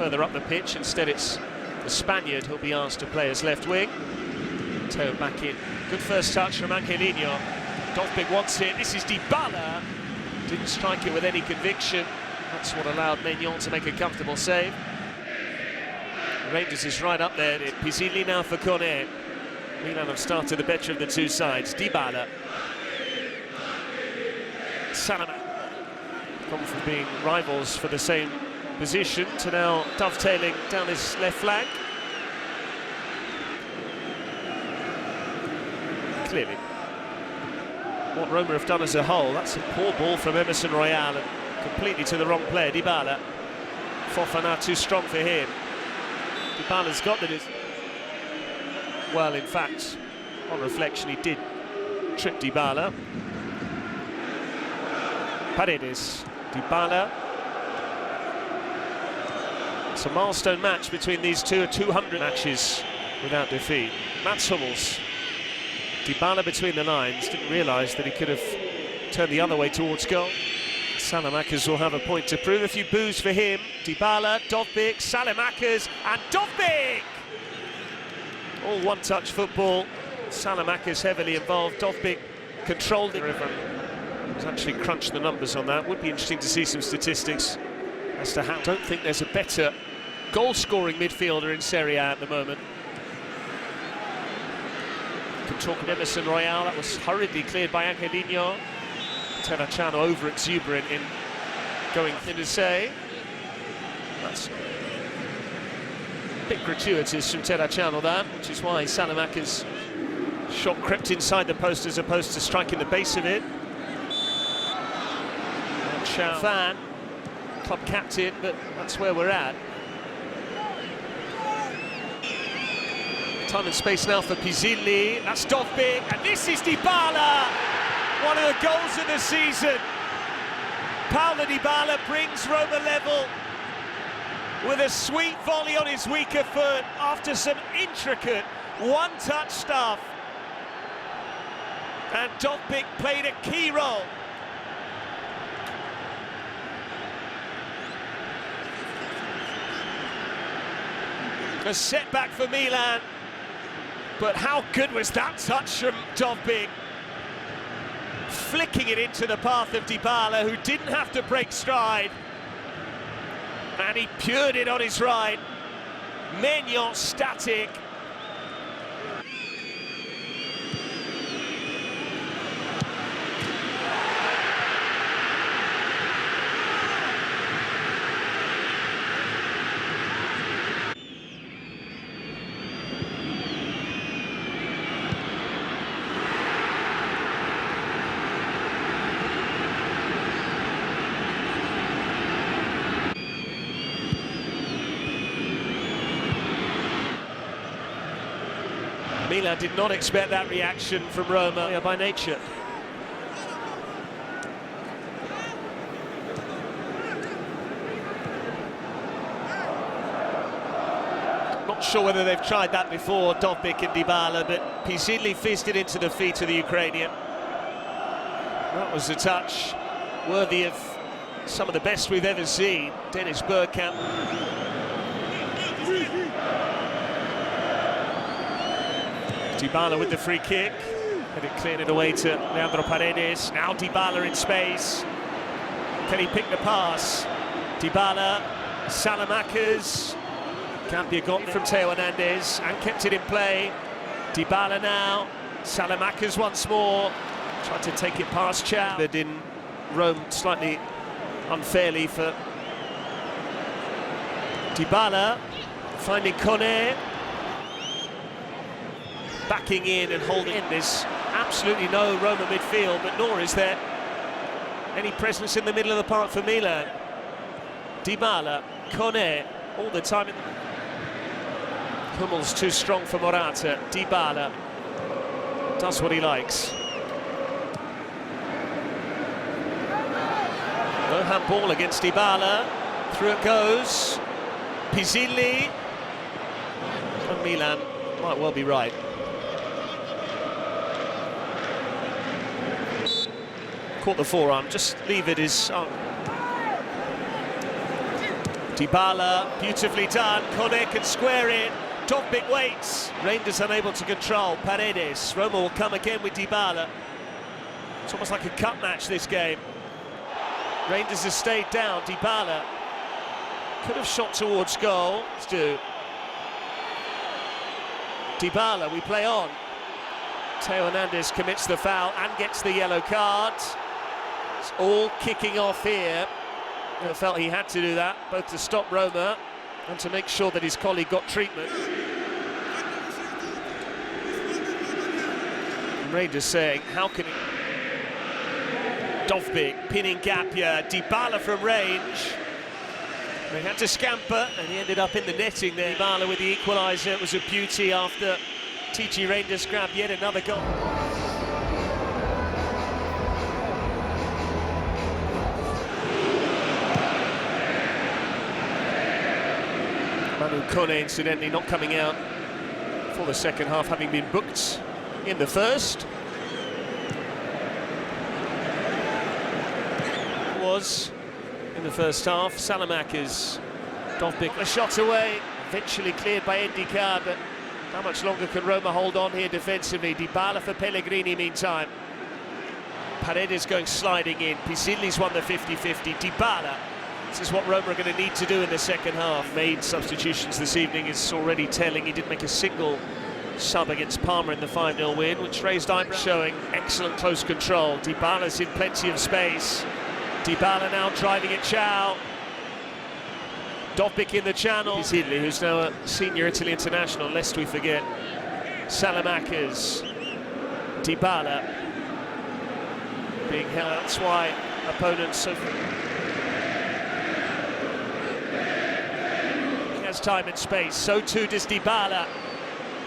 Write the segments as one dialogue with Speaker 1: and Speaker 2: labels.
Speaker 1: further up the pitch. Instead it's the Spaniard who'll be asked to play as left wing. Teo back in. Good first touch from Angelino. Dovbyk wants it. This is Dybala. Didn't strike it with any conviction. That's what allowed Maignan to make a comfortable save. Rangers is right up there. Pizzilli now for Kone. Milan have started the better of the two sides. Dybala. Salama. Gone from being rivals for the same position to now dovetailing down his left flank. Clearly, what Roma have done as a whole, that's a poor ball from Emerson Royal and completely to the wrong player, Dybala. Fofana too strong for him. Dybala's got it. Well, in fact, on reflection, he did trip Dybala. Paredes, Dybala. It's a milestone match between these two, 200 matches without defeat. Mats Hummels. Dybala between the lines, didn't realise that he could have turned the other way towards goal. Salamakers will have a point to prove. A few boos for him. Dybala, Dovbyk, Salamakers, and Dovbyk! All one-touch football. Salamakers heavily involved. Dovbyk controlled it. He's actually crunched the numbers on that. Would be interesting to see some statistics as to how. I don't think there's a better goal-scoring midfielder in Serie A at the moment. Can talk of Emerson Royal. That was hurriedly cleared by Angelino. Terracciano over-exuberant in going in to say. That's a bit gratuitous from Terracciano, that, which is why Salamaker's shot crept inside the post as opposed to striking the base of it. Fan, club captain, but that's where we're at. Time and space now for Pizzilli. That's Dovbyk, and this is Dybala! One of the goals of the season. Paulo Dybala brings Roma level with a sweet volley on his weaker foot after some intricate one-touch stuff. And Dovbyk played a key role. A setback for Milan, but how good was that touch from Dovbyk? Flicking it into the path of Dybala, who didn't have to break stride. And he pured it on his right. Maignan static. Milan did not expect that reaction from Roma by nature. Not sure whether they've tried that before, Dovbyk and Dybala, but Pizzilli fizzed it into the feet of the Ukrainian. That was a touch worthy of some of the best we've ever seen. Dennis Bergkamp. Dybala with the free kick, and it cleared it away to Leandro Paredes. Now Dybala in space. Can he pick the pass? Dybala, Salamakers. Can't be a got from Teo Hernandez and kept it in play. Dybala now. Salamakers once more. Tried to take it past Chow. But in Rome slightly unfairly for Dybala. Finding Kone. Backing in and holding in. There's absolutely no Roma midfield, but nor is there any presence in the middle of the park for Milan. Dybala, Kone, all the time. Hummels too strong for Morata. Dybala does what he likes. No handball against Dybala. Through it goes. Pizzilli. And Milan might well be right. Caught the forearm, just leave it as Dybala, beautifully done. Kone can square it. Dovbyk waits. Rangers unable to control. Paredes. Roma will come again with Dybala. It's almost like a cup match, this game. Rangers have stayed down. Dybala could have shot towards goal. Let's do. Dybala, we play on. Theo Hernandez commits the foul and gets the yellow card. It's all kicking off here. I felt he had to do that, both to stop Roma and to make sure that his colleague got treatment. And Rangers saying, how can he... Dovbyk pinning Gapia, Dybala from range. They had to scamper and he ended up in the netting there. Dybala with the equalizer. It was a beauty after TG Rangers grabbed yet another goal. Manu Kone, incidentally, not coming out for the second half, having been booked in the first. Was in the first half. Salamakers, Dovbyk a shot away, eventually cleared by Endika, but how much longer can Roma hold on here defensively? Dybala for Pellegrini meantime. Paredes going sliding in. Pisilli's won the 50-50. Dybala. This is what Roma are going to need to do in the second half. Made substitutions this evening is already telling. He didn't make a single sub against Parma in the 5-0 win, which raised eyebrows, showing excellent close control. Dybala's in plenty of space. Dybala now driving at Chow. Dovbyk in the channel. Pisilli, who's now a senior Italy international, lest we forget. Salamakers. Dybala being held. That's why opponents so... He has time and space, so too does Dybala.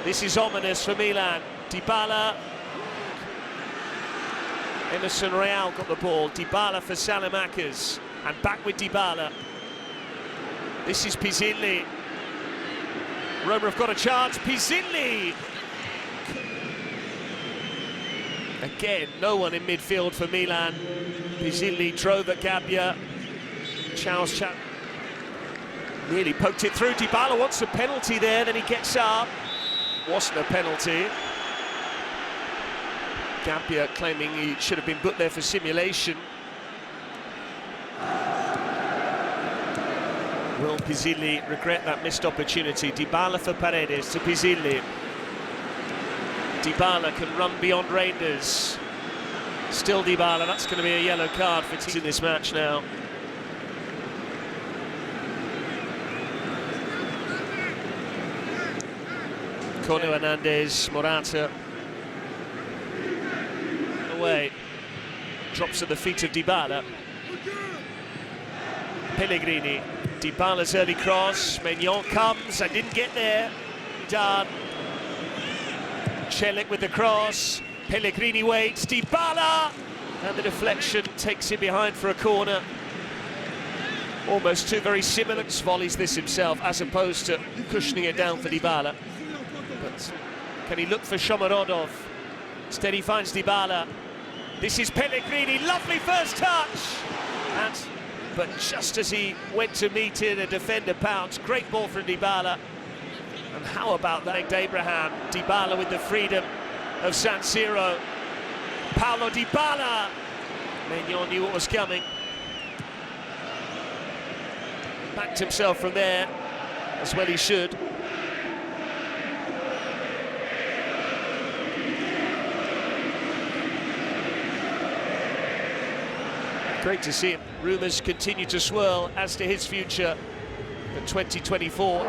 Speaker 1: This is ominous for Milan. Dybala. Emerson Real got the ball. Dybala for Salamakers. And back with Dybala. This is Pisilli. Roma have got a chance. Pisilli! Again, no one in midfield for Milan. Pisilli drove at Gabbia. Chow's chat. Nearly poked it through. Dybala wants a penalty there, then he gets up. Wasn't a penalty. Gabbia claiming he should have been put there for simulation. Will Pisilli regret that missed opportunity? Dybala for Paredes to Pisilli. Dybala can run beyond Rangers. Still Dybala, that's going to be a yellow card for teams in this match now. Theo Hernandez, Morata. Away. Drops at the feet of Dybala. Pellegrini. Dybala's early cross. Maignan comes and didn't get there. Done. Celik with the cross. Pellegrini waits. Dybala! And the deflection takes him behind for a corner. Almost two very similar volleys this himself, as opposed to cushioning it down for Dybala. But can he look for Shomorodov? Instead he finds Dybala. This is Pellegrini, lovely first touch! But just as he went to meet it, a defender pounced. Great ball from Dybala. And how about that, Abraham? Dybala with the freedom of San Siro. Paulo Dybala! Maignan knew what was coming. Backed himself from there, as well he should. Great to see him. Rumours continue to swirl as to his future in 2024.